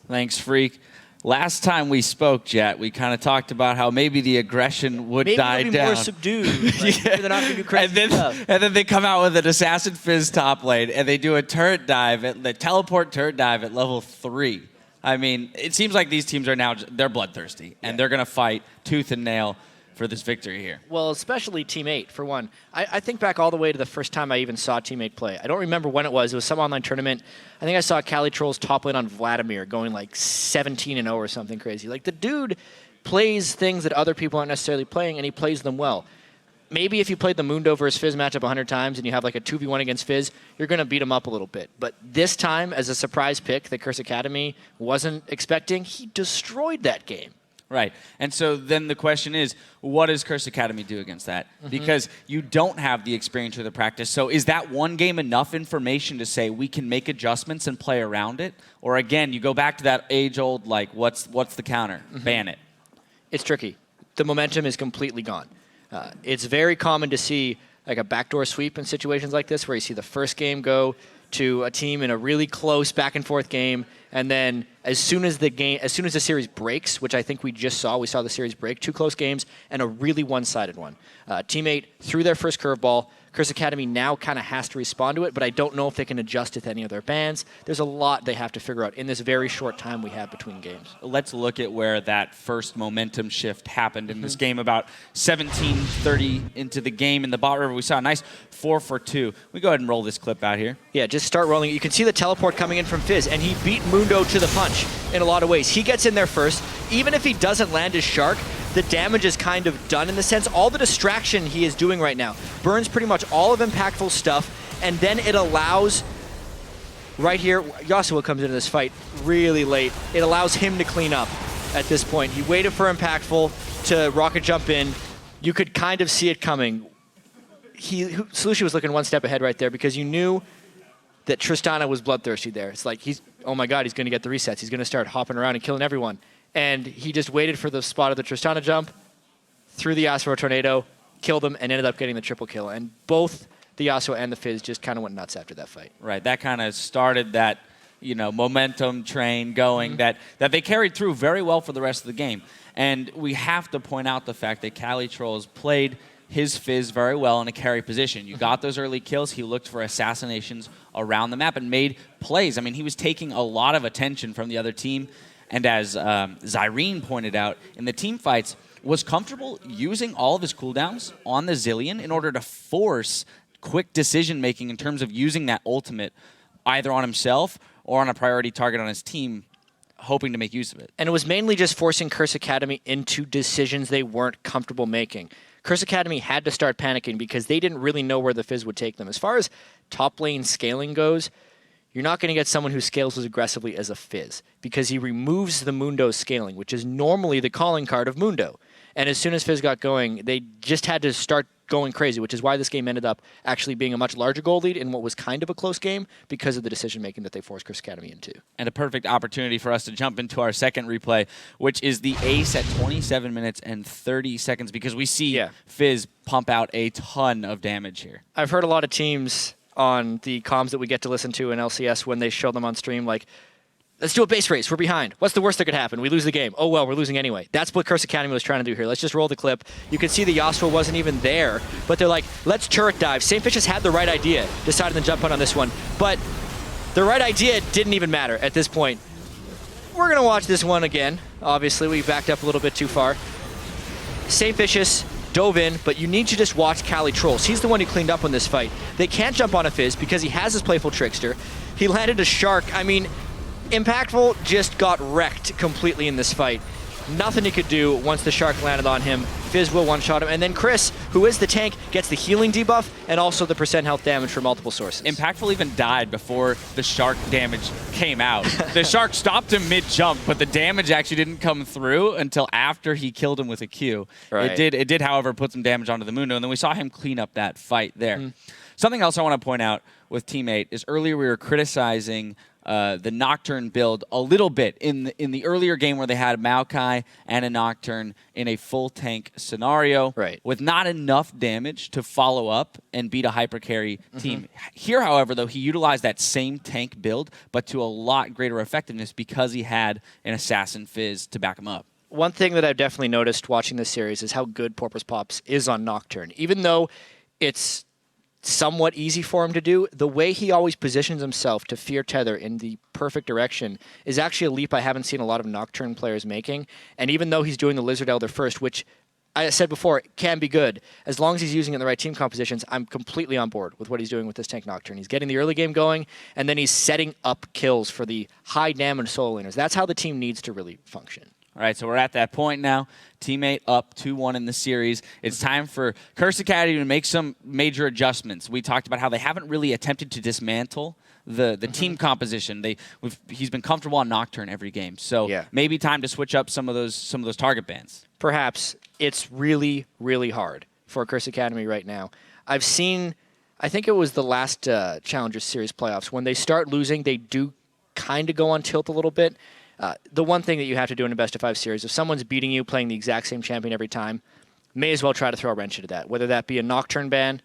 Thanks, Freak. Last time we spoke, Jet, we kind of talked about how maybe the aggression would die down. Maybe more subdued. Like, they're not going to do crazy stuff. And then they come out with an Assassin Fizz top lane, and they do a turret dive, the teleport turret dive at level 3. I mean, it seems like these teams are now, they're bloodthirsty, and they're going to fight tooth and nail for this victory here. Well, especially Team 8, for one. I think back all the way to the first time I even saw Team 8 play. I don't remember when it was. It was some online tournament. I think I saw Cali Trolls top lane on Vladimir going like 17-0 or something crazy. Like, the dude plays things that other people aren't necessarily playing, and he plays them well. Maybe if you played the Mundo versus Fizz matchup 100 times and you have like a 2v1 against Fizz, you're going to beat him up a little bit. But this time, as a surprise pick that Curse Academy wasn't expecting, he destroyed that game. Right. And so then the question is, what does Curse Academy do against that? Because you don't have the experience or the practice. So is that one game enough information to say we can make adjustments and play around it? Or again, you go back to that age-old, like, what's the counter? Ban it. It's tricky. The momentum is completely gone. It's very common to see like a backdoor sweep in situations like this where you see the first game go to a team in a really close back and forth game, and then as soon as the series breaks, which I think we saw the series break, 2 close games and a really one-sided one. Team 8 threw their first curveball. Curse Academy now kind of has to respond to it, but I don't know if they can adjust it to any of their bans. There's a lot they have to figure out in this very short time we have between games. Let's look at where that first momentum shift happened in this game. About 17:30 into the game in the bot river, we saw a nice 4-for-2. We go ahead and roll this clip out here. Yeah, just start rolling. You can see the teleport coming in from Fizz, and he beat Mundo to the punch in a lot of ways. He gets in there first. Even if he doesn't land his Shark, the damage is kind of done in the sense. All the distraction he is doing right now burns pretty much all of impactful stuff, and then it allows, right here, Yasuo comes into this fight really late. It allows him to clean up at this point. He waited for impactful to rocket jump in. You could kind of see it coming. Solution was looking one step ahead right there because you knew that Tristana was bloodthirsty there. It's like, oh my god, he's going to get the resets. He's going to start hopping around and killing everyone. And he just waited for the spot of the Tristana jump, threw the Yasuo tornado, killed him, and ended up getting the triple kill. And both the Yasuo and the Fizz just kind of went nuts after that fight. Right, that kind of started that, momentum train going that they carried through very well for the rest of the game. And we have to point out the fact that Cali Trolls played his Fizz very well in a carry position. You got those early kills. He looked for assassinations around the map and made plays. I mean, he was taking a lot of attention from the other team. And as Zyrene pointed out, in the team fights, was comfortable using all of his cooldowns on the Zillion in order to force quick decision-making in terms of using that ultimate either on himself or on a priority target on his team, hoping to make use of it. And it was mainly just forcing Curse Academy into decisions they weren't comfortable making. Curse Academy had to start panicking because they didn't really know where the Fizz would take them. As far as top lane scaling goes, you're not going to get someone who scales as aggressively as a Fizz because he removes the Mundo scaling, which is normally the calling card of Mundo. And as soon as Fizz got going, they just had to start going crazy, which is why this game ended up actually being a much larger goal lead in what was kind of a close game because of the decision-making that they forced Curse Academy into. And a perfect opportunity for us to jump into our second replay, which is the ace at 27 minutes and 30 seconds because we see Fizz pump out a ton of damage here. I've heard a lot of teams on the comms that we get to listen to in LCS when they show them on stream, like, let's do a base race, we're behind. What's the worst that could happen? We lose the game. Oh well, we're losing anyway. That's what Curse Academy was trying to do here. Let's just roll the clip. You can see the Yasuo wasn't even there, but they're like, let's turret dive. St. Fish's had the right idea, decided to jump on this one, but the right idea didn't even matter at this point. We're going to watch this one again. Obviously, we backed up a little bit too far. St. Fish's dove in, but you need to just watch Cali Trolls. He's the one who cleaned up on this fight. They can't jump on a Fizz because he has his Playful Trickster. He landed a Shark. I mean, Impactful just got wrecked completely in this fight. Nothing he could do once the Shark landed on him. Fizz will one-shot him. And then Chris, who is the tank, gets the healing debuff and also the % health damage from multiple sources. Impactful even died before the Shark damage came out. The Shark stopped him mid-jump, but the damage actually didn't come through until after he killed him with a Q. Right. It did, however, put some damage onto the Mundo, and then we saw him clean up that fight there. Something else I want to point out with Team 8 is earlier we were criticizing the Nocturne build a little bit in the earlier game where they had Maokai and a Nocturne in a full tank scenario with not enough damage to follow up and beat a hyper carry team. Here, however, though, he utilized that same tank build, but to a lot greater effectiveness because he had an Assassin Fizz to back him up. One thing that I've definitely noticed watching this series is how good Porpoise Pops is on Nocturne. Even though it's somewhat easy for him to do, the way he always positions himself to fear tether in the perfect direction is actually a leap I haven't seen a lot of Nocturne players making. And even though he's doing the Lizard Elder first, which I said before, can be good, as long as he's using it in the right team compositions, I'm completely on board with what he's doing with this tank Nocturne. He's getting the early game going, and then he's setting up kills for the high damage solo laners. That's how the team needs to really function. All right, so we're at that point now. Teammate up 2-1 in the series. It's time for Curse Academy to make some major adjustments. We talked about how they haven't really attempted to dismantle the team composition. He's been comfortable on Nocturne every game, so maybe time to switch up some of those target bans. Perhaps. It's really, really hard for Curse Academy right now. I've seen, I think it was the last Challengers Series playoffs, when they start losing, they do kind of go on tilt a little bit. The one thing that you have to do in a best-of-5 series, if someone's beating you playing the exact same champion every time, may as well try to throw a wrench into that, whether that be a Nocturne ban,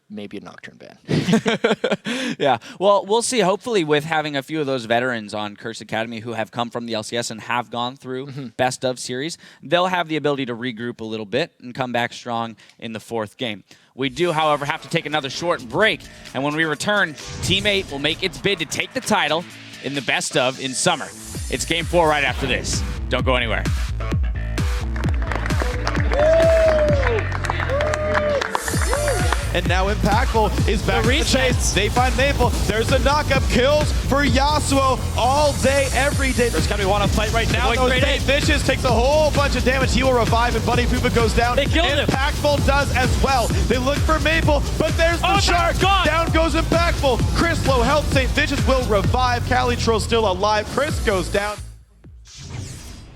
maybe a Nocturne ban. Yeah, well, we'll see. Hopefully with having a few of those veterans on Curse Academy who have come from the LCS and have gone through best-of series, they'll have the ability to regroup a little bit and come back strong in the 4th game. We do, however, have to take another short break, and when we return, Teammate will make its bid to take the title in the best-of in summer. It's Game 4 right after this. Don't go anywhere. And now Impactful is back in the chase. They find Maple. There's a knock-up. Kills for Yasuo all day, every day. There's got to be one to fight right now. St. Vicious takes a whole bunch of damage. He will revive, and Bunny Poopa goes down. They killed him. Impactful does as well. They look for Maple, but there's the shark. Down goes Impactful. Chris low health. St. Vicious will revive. Cali Troll still alive. Chris goes down.